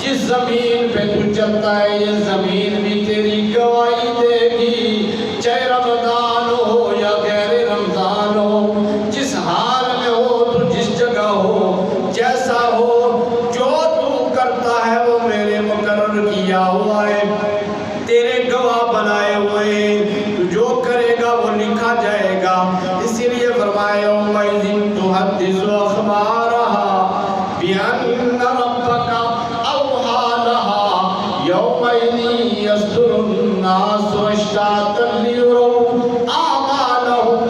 جس زمین پہ تو چلتا ہے یہ زمین بھی تیری گواہی دے گی، چاہے رمضان ہو یا غیر رمضان ہو، جس حال میں ہو تو جس جگہ ہو جیسا ہو، جو تو کرتا ہے وہ میرے مقرر کیا ہوا ہے، تیرے گواہ بنائے ہوئے ہیں، تو جو کرے گا وہ لکھا جائے گا۔ اسی لیے فرمایا یومئذ تحدث اخبارها بأن ربك أوحى لها يومئذ يصدر الناس اشتاتا ليروا أعمالهم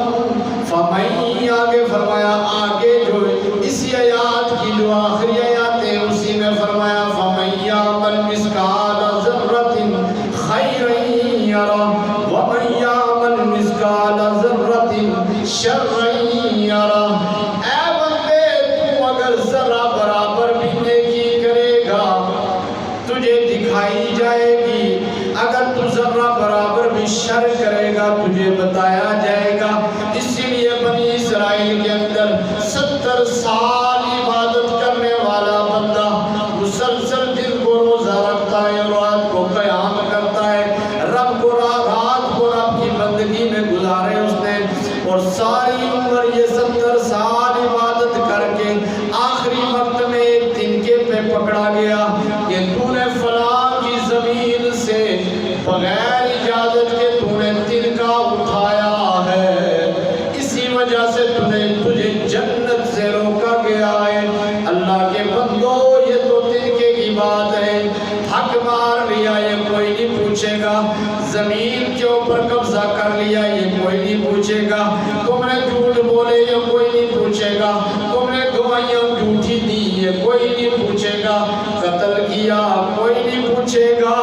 فمن آگے فرمایا آگے جو اسی آیات کی جو آخری آیات ہے اسی میں فرمایا فمن يعمل مثقال ذرة خيرا يره ومن يعمل مثقال ذرة شرا يره۔ دکھائی جائے گی، اگر تو ذرہ برابر بھی شر کرے گا تجھے بتایا جائے گا۔ اسی لیے بنی اسرائیل کے اندر 70 سال عبادت کرنے والا بندہ مسلسل دن کو روزہ رکھتا ہے، رات کو قیام کرتا ہے، رب کو رات کو رب کی بندگی میں گزارے اس نے، اور ساری عمر یہ 70 سال عبادت کر کے آخری وقت میں ایک تنکے پہ پکڑا گیا کہ تو نے فلاں زمین سے بغیر اجازت کے تو نے تنکا اٹھایا ہے، اسی وجہ سے تجھے جنت سے روکا گیا ہے۔ اللہ کے بندو یہ تو تنکے کی بات ہے، حق مار لیا یہ کوئی نہیں پوچھے گا، زمین کے اوپر قبضہ کر لیا یہ کوئی نہیں پوچھے گا، تم نے جھوٹ بولے یہ کوئی نہیں پوچھے گا، تم نے گواہیاں جھوٹی دی یہ کوئی نہیں پوچھے گا، قتل کیا کوئی نہیں پوچھے گا۔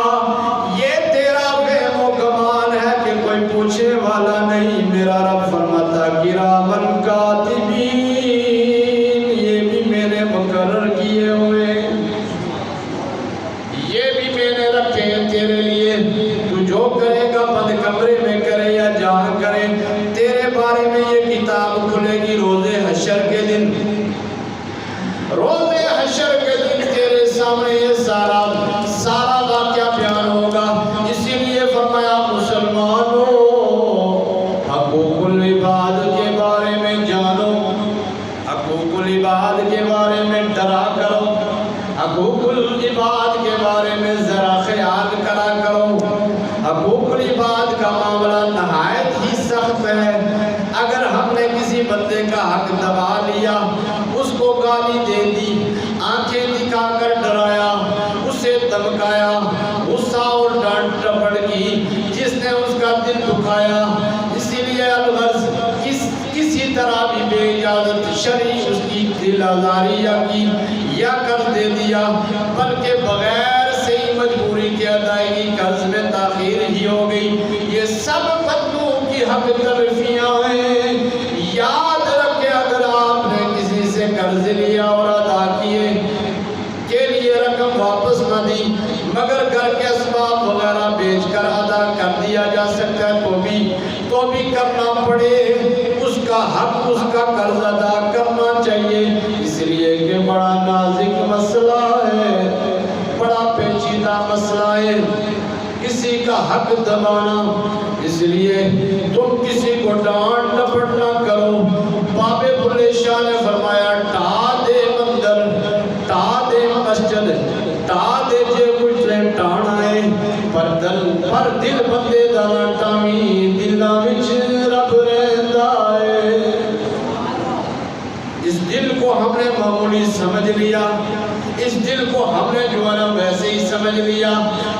یہ تیرا وہم و گمان ہے کہ کوئی پوچھنے والا نہیں۔ میرا رب فرماتا کرامن کاتبین، یہ بھی میں نے مقرر کیے ہوئے، یہ بھی میں نے رکھے ہیں تیرے لیے، تو جو کرے گا بند کمرے میں کرے یا جہاں کرے، تیرے بارے میں یہ کتاب کھلے گی روز حشر کے دن۔ روز حشر کے دن تیرے سامنے یہ سارا واقعہ بیان ہوگا۔ اسی لیے فرمایا مسلمانوں حقوق العباد کے بارے میں جانو، حقوق العباد کے بارے میں ڈرا کرو، حقوق العباد کے بارے میں ذرا خیال کرا کرو۔ حقوق العباد کا معاملہ نہایت ہی سخت ہے۔ اگر ہم نے کسی بندے کا حق دبا لیا، اس کو گالی دے دی، آنکھیں دکھا کر ڈرایا، اسے دھمکایا، غصہ اور ڈانٹ ڈپٹ کی، جس نے اس کا دل دکھایا، اسی لیے الغرض کسی طرح بھی بے اجازت شرعی اس کی دل آزاری یا کر دے دیا، بلکہ بغیر سے ہی مجبوری کی ادائیگی قرض میں تاخیر ہی ہو گئی، یہ سب بندوں کی حق تلفیاں ہیں۔ یاد رکھے اگر آپ نے کسی سے قرض لیا اور ادا کیے کے لیے رقم واپس نہ دی، مگر گھر کے اسباب وغیرہ بیچ کر ادا کر دیا جا سکتا ہے تو بھی کرنا پڑے، اس کا حق اس کا قرض ادا کرنا چاہیے، اس لیے کہ بڑا نازک مسئلہ ہے، بڑا پیچیدہ مسئلہ ہے کسی کا حق دبانا۔ اس لیے تم کسی کو ڈانٹ ڈپٹ نہ کرو۔ باب بلے شاہ نے فرمایا ٹا دے مندر، ٹا دے مسجد، ٹا دے جے کچھ لے ٹانا ہے، پر دل بندے دانا ٹامی، دلہ وچ رب رہندا ہے۔ اس دل کو ہم نے معمولی سمجھ لیا، اس دل کو ہم نے جو ہے نا ویسے ہی سمجھ لیا،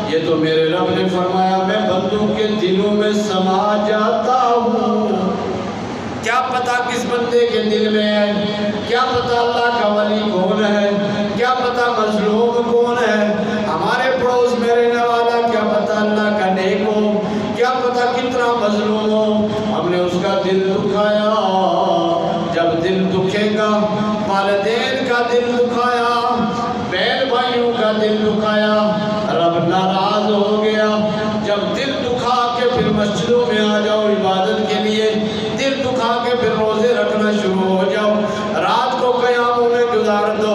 یہ تو میرے رب نے فرمایا میں بندوں کے دلوں میں سما جاتا ہوں۔ کیا پتا کس بندے کے دل میں ہے، کیا پتا اللہ کا ولی کون ہے، کیا پتا مظلوم کون ہے، ہمارے پڑوس میں رہنے والا کیا پتا اللہ کا نیک ہو، کیا پتا کتنا مظلوم ہو، ہم نے اس کا دل دکھایا۔ جب دل دکھے گا، والدین کا دل دکھایا، بہن بھائیوں کا دل دکھایا، رب ناراض ہو گیا۔ جب دل دکھا کے پھر مسجدوں میں آ جاؤ عبادت کے لیے، دل دکھا کے پھر روزے رکھنا شروع ہو جاؤ، رات کو قیاموں میں گزار دو،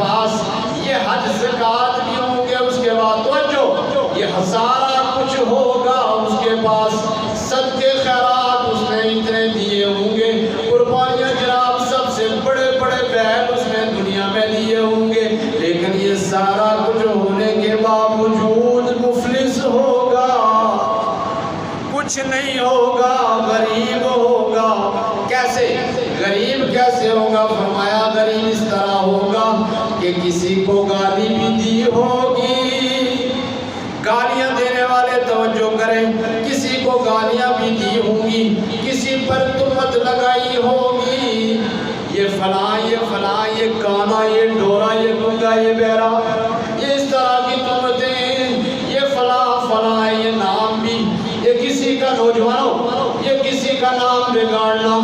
پاس یہ حج زکات بھی ہوں گے، اس کے بعد توجہ یہ سارا کچھ ہوگا اس کے پاس، صدقے خیرات اس نے اتنے دیے ہوں گے، قربانیاں جناب سب سے بڑے بڑے بیل اس نے دنیا میں دیے ہوں گے، لیکن یہ سارا کچھ ہونے کے باوجود مفلس ہوگا، کچھ نہیں ہوگا، غریب ہوگا۔ کیسے غریب کیسے ہوگا؟ فرمایا غریب اس طرح ہوگا کہ کسی کو گالی بھی دی ہوگی، گالیاں دینے والے توجہ کریں، کسی کو گالیاں بھی دی ہوں گی، کسی پر تہمت لگائی ہوگی، یہ فلاں یہ کانا، یہ ڈورا، یہ گنگا، یہ بہرا، یہ اس طرح کی تہمتیں، یہ فلاں یہ نام بھی، یہ کسی کا نوجوانوں یہ کسی کا نام بگاڑنا،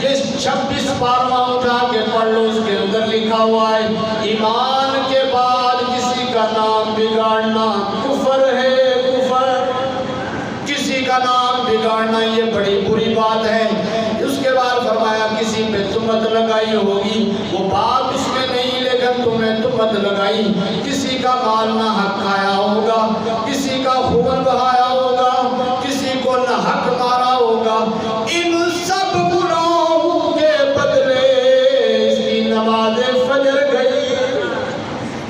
یہ 26 پارما اٹھا کے پڑھ لو، اس کے اندر لکھا ہوا ہے ایمان کے بعد کسی کا نام بگاڑنا کفر ہے، کفر، کسی کا نام بگاڑنا یہ بڑی بری بات ہے۔ اس کے بعد فرمایا کسی پہ تہمت لگائی ہوگی، وہ بات اس میں نہیں لیکن تمہیں تہمت لگائی، کسی کا مال نہ حق کھایا ہوگا، کسی کا خون بہایا ہوگا، کسی کو نہ حق مارا ہوگا، ان سب گناہوں کے بدلے اس کی نماز فجر گئی،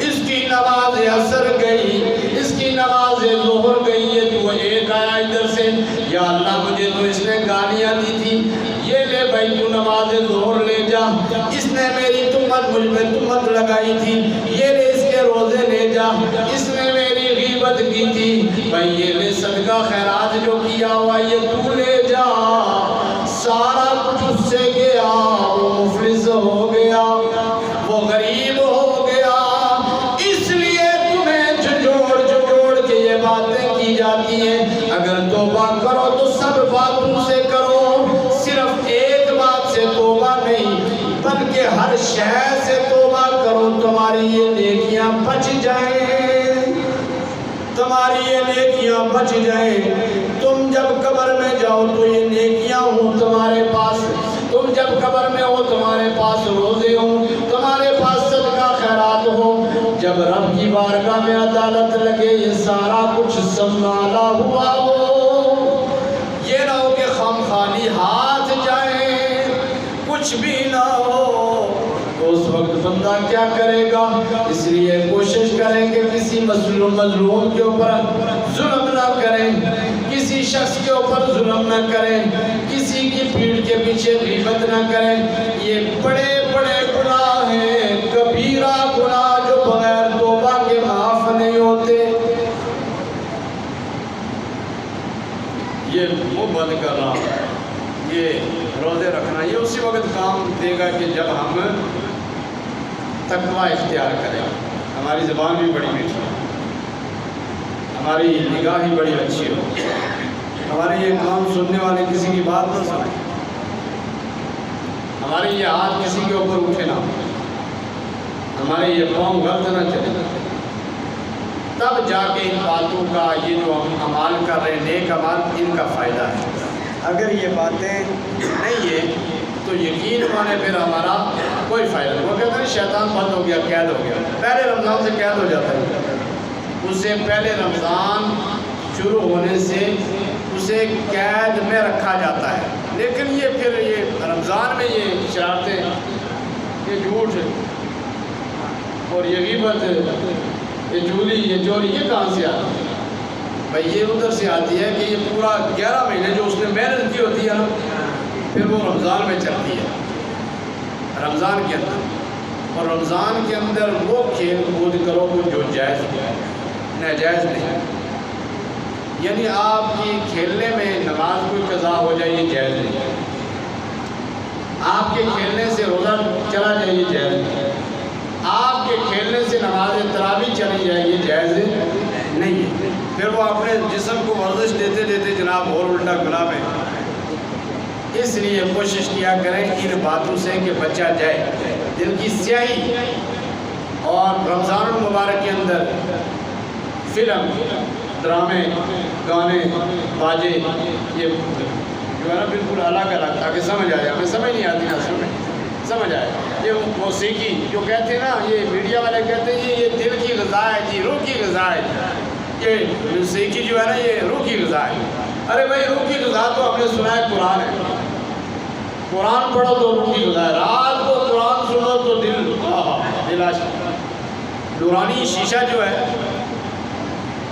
اس کی نماز عصر گئی، اس کی نماز ظہر گئی، یہ تو ایک آیا ادھر سے، یا اللہ مجھے تو اس نے گالیاں دی تھی، یہ لے بھائی تو نماز ظہر لے جا، اس نے میری تہمت مجھ پہ تہمت لگائی تھی، یہ لے اس کے روزے لے جا، اس نے میری غیبت کی تھی، بھائی یہ لے صدقہ خیرات جو کیا ہوا یہ تو لے جا، سارا کچھ اس سے گیا، وہ مفلس ہو گیا، وہ غریب ہو گیا۔ اس لیے تمہیں جھنجھوڑ کے یہ باتیں کی جاتی ہیں، اگر توبہ کرو تو سب باتوں سے کرو، صرف ایک بات سے توبہ نہیں بلکہ ہر شے سے توبہ کرو، تمہاری یہ نیکیاں بچ جائیں، تمہاری یہ نیکیاں بچ جائیں، تم جب قبر میں جاؤ تو یہ نیکیاں ہوں تمہارے پاس، تم جب قبر میں ہو تمہارے پاس روزے ہوں، تمہارے پاس صدقہ خیرات ہو، جب رب کی بارگاہ میں عدالت لگے یہ سارا کچھ سنبھالا ہوا ہو، یہ نہ ہو کہ خام خالی ہاتھ جائیں، کچھ بھی نہ ہو، تو اس وقت بندہ کیا کرے گا؟ اس لیے کوشش کریں کہ کسی مظلوم کے اوپر ظلم نہ کریں، کسی شخص کے اوپر ظلم نہ کریں، کسی کی پیٹھ کے پیچھے غیبت نہ کریں، یہ بڑے بڑے گناہ ہیں، کبیرہ گناہ جو بغیر توبہ کے معاف نہیں ہوتے۔ یہ منہ بند کرنا، یہ روزے رکھنا، یہ اسی وقت کام دے گا کہ جب ہم تقویٰ اختیار کریں، ہماری زبان بھی بڑی میٹھی ہو، ہماری نگاہ ہی بڑی اچھی ہو، ہمارے یہ کام سننے والے کسی کی بات نہ سنیں، ہمارے یہ ہاتھ کسی کے اوپر اٹھے نہ، ہمارے یہ پاؤں غلط نہ چلے، تب جا کے ان باتوں کا یہ جو ہم عمال کر رہے ہیں نیک عمال، ان کا فائدہ ہے۔ اگر یہ باتیں نہیں ہے تو یقین مانے پھر ہمارا کوئی فائدہ نہیں۔ وہ کہتے ہیں شیطان بند ہو گیا، قید ہو گیا، پہلے رمضان سے قید ہو جاتا ہے، اسے پہلے رمضان شروع ہونے سے اسے قید میں رکھا جاتا ہے، لیکن یہ پھر یہ رمضان میں یہ شرارتیں، یہ جھوٹ اور یہ غیبت، یہ چوری، یہ چوری، یہ کہاں سے آتی ہے؟ بھائی یہ ادھر سے آتی ہے کہ یہ پورا 11 مہینے جو اس نے محنت کی ہوتی ہے نا، پھر وہ رمضان میں چلتی ہے، رمضان کے اندر، اور رمضان کے اندر وہ کھیل کود کرو جو جائز ہو، ناجائز نہیں، یعنی آپ کی کھیلنے میں نماز کوئی قضا ہو جائے یہ جائز نہیں، آپ کے کھیلنے سے روزہ چلا جائے یہ جائز نہیں، آپ کے کھیلنے سے نماز تراویح چلی جائے یہ جائز نہیں ہے، پھر وہ اپنے جسم کو ورزش دیتے دیتے جناب اور الٹا گناہ میں۔ اس لیے کوشش کیا کریں ان باتوں سے کہ بچا جائے، دل کی سیاہی، اور رمضان المبارک کے اندر فلم، ڈرامے، گانے، باجے، یہ جو ہے نا بالکل الگ الگ، تاکہ سمجھ آئے، ہمیں سمجھ نہیں آتی نا، سمجھ آئے؟ یہ موسیقی جو کہتے ہیں نا، یہ میڈیا والے کہتے ہیں یہ دل کی غذا ہے جی، روح کی غذا ہے، یہ موسیقی جو ہے نا یہ روح کی غذا ہے۔ ارے بھائی روح کی غذا تو ہم نے سنا ہے قرآن ہے، قرآن پڑھو تو روح کی غذا ہے، رات کو قرآن سنو تو دل نورانی شیشہ جو ہے،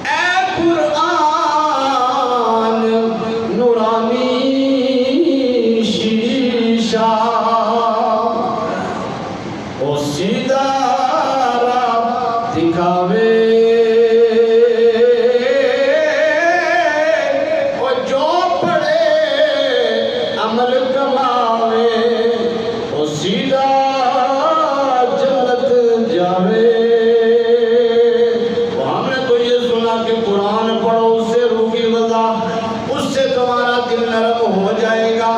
اے قرآن نورانی شیشہ او سیدھا راہ دکھاوے، او جو پڑھے عمل کماوے، او سیدھا جنت جاوے۔ ہم نے تو یہ سنا کہ قرآن پڑھو اس سے روح کی غذا، اس سے تمہارا دل نرم ہو جائے گا،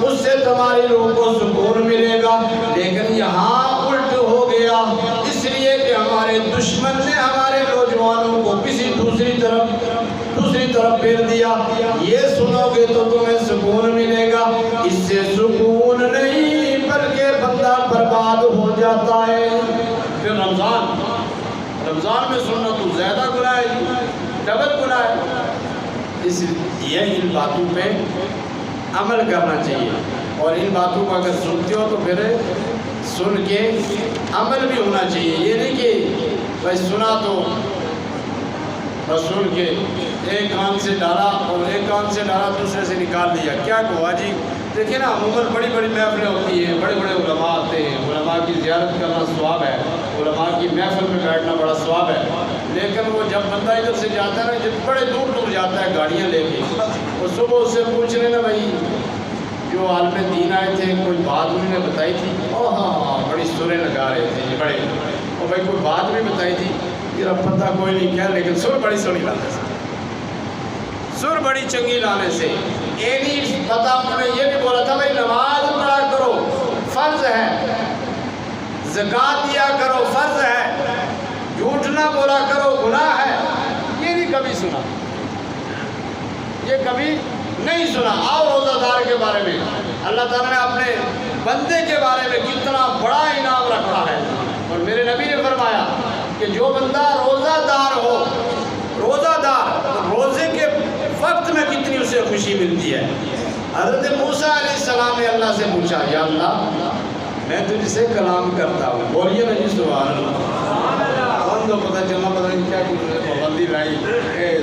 اس سے تمہاری روح کو سکون ملے گا، لیکن یہاں الٹ ہو گیا، اس لیے کہ ہمارے دشمن نے ہمارے نوجوانوں کو کسی دوسری طرف پھیر دیا۔ یہ سنو گے تو تمہیں سکون ملے گا، اس سے سکون نہیں بلکہ بندہ برباد ہو جاتا ہے۔ پھر رمضان میں سننا تو زیادہ گناہ ہے، ڈبل گناہ ہے۔ اس لیے ان باتوں پہ عمل کرنا چاہیے، اور ان باتوں کو اگر سنتے ہو تو پھر سن کے عمل بھی ہونا چاہیے۔ یہ نہیں کہ بھائی سنا تو بس سن کے ایک کان سے ڈالا اور ایک کان سے ڈالا دوسرے سے نکال دیا، کیا ہوا جی؟ دیکھیں نا عموماً بڑی بڑی محفلیں ہوتی ہیں، بڑے بڑے علماء آتے ہیں، علماء کی زیارت کرنا ثواب ہے، علماء کی محفل میں بیٹھنا بڑا ثواب ہے، لیکن وہ جب بندہ ادھر سے جاتا ہے نا، جب بڑے دور دور جاتا ہے گاڑیاں لے کے، وہ صبح اس سے پوچھ رہے نا بھائی جو عالم دین آئے تھے کوئی بات انہوں نے بتائی تھی؟ ہاں بڑی سریں لگا رہے تھے جی بڑے، اور بھائی کوئی بات بھی بتائی تھی؟ یہ پتہ کوئی نہیں کیا، لیکن سر بڑی سونی لانے سے، سر بڑی چنگی لانے سے، یہ نہیں پتا انہوں نے یہ بھی بولا تھا بھائی نماز پڑھا کرو فرض ہے، زکوٰۃ دیا کرو فرض ہے، جھوٹ نہ بولا کرو گناہ ہے، یہ نہیں کبھی سنا، یہ کبھی نہیں سنا۔ آؤ روزہ دار کے بارے میں اللہ تعالیٰ نے اپنے بندے کے بارے میں کتنا بڑا انعام رکھا ہے، اور میرے نبی نے فرمایا کہ جو بندہ روزہ دار ہو، روزہ دار روزے کے وقت میں کتنی اسے خوشی ملتی ہے۔ حضرت موسیٰ علیہ السلام نے اللہ سے پوچھا، یا اللہ میں تجھ سے کلام کرتا ہوں، بولیے نا جی سبحان اللہ، ہم تو پتہ چلنا پتہ نہیں کیا کچھ پابندی لائی،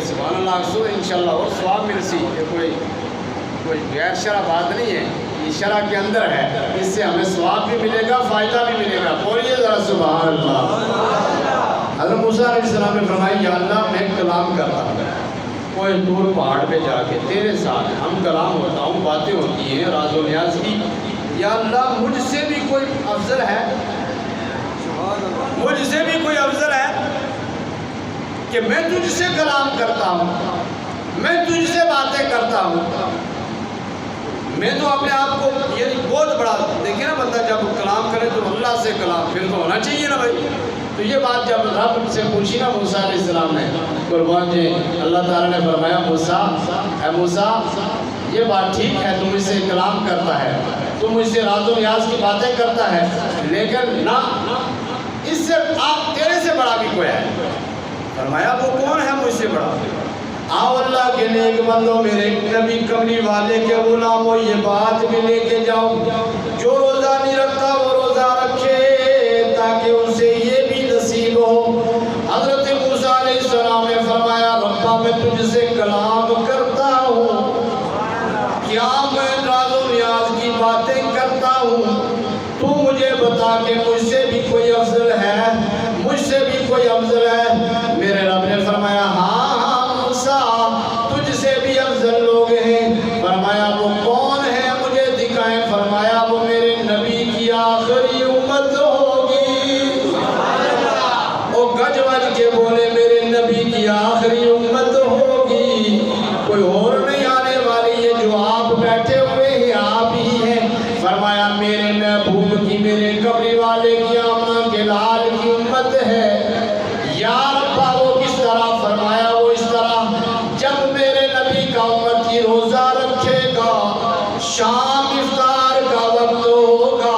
سبحان اللہ سو انشاءاللہ اور ثواب مل سی، یہ کوئی غیر شرع بات نہیں ہے، یہ شرع کے اندر ہے، اس سے ہمیں ثواب بھی ملے گا، فائدہ بھی ملے گا، بولیے ذرا سبحان اللہ۔ حضرت موسیٰ علیہ السلام نے فرمایا، یا اللہ میں کلام کرتا ہوں، کوئی دور پہاڑ پہ جا کے تیرے ساتھ ہم کلام ہوتا ہوں، باتیں ہوتی ہیں راز و نیاز کی، یا اللہ مجھ سے بھی کوئی افضل ہے، مجھ سے بھی کوئی افضل ہے کہ میں تجھ سے کلام کرتا ہوں، میں تجھ سے باتیں کرتا ہوں، میں تو اپنے آپ کو یہ بہت بڑا، دیکھیں نا بندہ جب کلام کرے تو اللہ سے کلام پھر تو ہونا چاہیے نا بھائی۔ تو یہ بات جب رب سے پوچھی نا موسیٰ علیہ السلام نے، قربان جی اللہ تعالیٰ نے فرمایا موسیٰ، اے موسیٰ یہ بات ٹھیک ہے تم اس سے کلام کرتا ہے، تم مجھ سے راز و نیاز کی باتیں کرتا ہے، لیکن نہ اس سے آپ تیرے سے بڑا بھی کوئی ہے۔ فرمایا وہ کون ہے مجھ سے بڑا؟ آؤ اللہ کے نیک بندوں، میرے نبی کملی والے کے غلاموں، یہ بات بھی لے کے جاؤ، جو روزہ نہیں رکھتا وہ روزہ رکھے تاکہ اسے یہ بھی نصیب ہو۔ حضرت موسیٰ علیہ السلام نے فرمایا ربا میں تجھ سے کلام کرتا ہوں، کیا میں راز و نیاز کی باتیں کرتا ہوں، تو مجھے بتا کہ مجھ سے بھی کوئی افضل ہے، مجھ سے بھی کوئی افضل ہے؟ میرے رب نے فرمایا ہاں موسیٰ تجھ سے بھی افضل لوگ ہیں۔ فرمایا وہ کون ہے مجھے دکھائیں؟ فرمایا وہ میرے نبی کی آخری امت ہوگی۔ وہ گج وج کے بولے میرے نبی کی آخری امت ہوگی، کوئی اور نہیں آنے والی، یہ جو آپ بیٹھے ہوئے ہیں آپ ہی ہیں۔ فرمایا میرے محبوب کی، میرے کملی والے کی، آمنہ کے لال کی امت ہے۔ یا ربا وہ کس طرح؟ فرمایا وہ اس طرح جب میرے نبی کا امتی روزہ رکھے گا، شام افطار کا وقت ہوگا،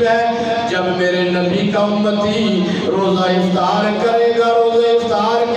ہے جب میرے نبی کا امتی روزہ افطار کرے گا، روزہ افطار